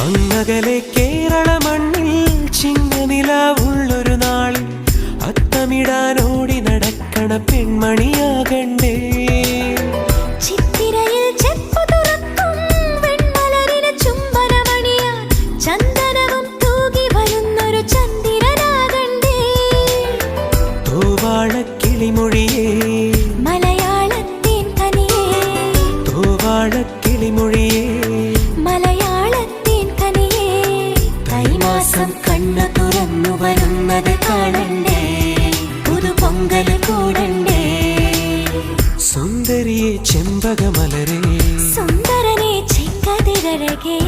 അങ്ങകലെ കേരള മണ്ണിൽ ചിങ്ങനിലാവുള്ളൊരു നാളിൽ അത്തമിടാനോടി നടക്കണ പെൺമണിയാകണ്ടേ. ചിത്തിരയിൽ ചെപ്പു തുറക്കും വെൺമലരിന് ചുംബനമണിയാൻ ചന്ദനവും തൂകി വരുന്നൊരു ചന്ദ്രനാകണ്ടേ. തൂവാളക്കിളിമൊഴിയേ മലയാളത്തിൻ കനിയേ, തൂവാളക്കിളിമൊഴിയേ മലയാളത്തിൻ കനിയേ. കൈമാസം കണ്ണു തുറന്നു വരുന്നത് കാണണ്ടേ, പുതുപൊങ്കൽ കൂടണ്ടേ. സുന്ദരിയെ ചെമ്പകമലരേ, സുന്ദരനെ ചെങ്കതിരഴകേ.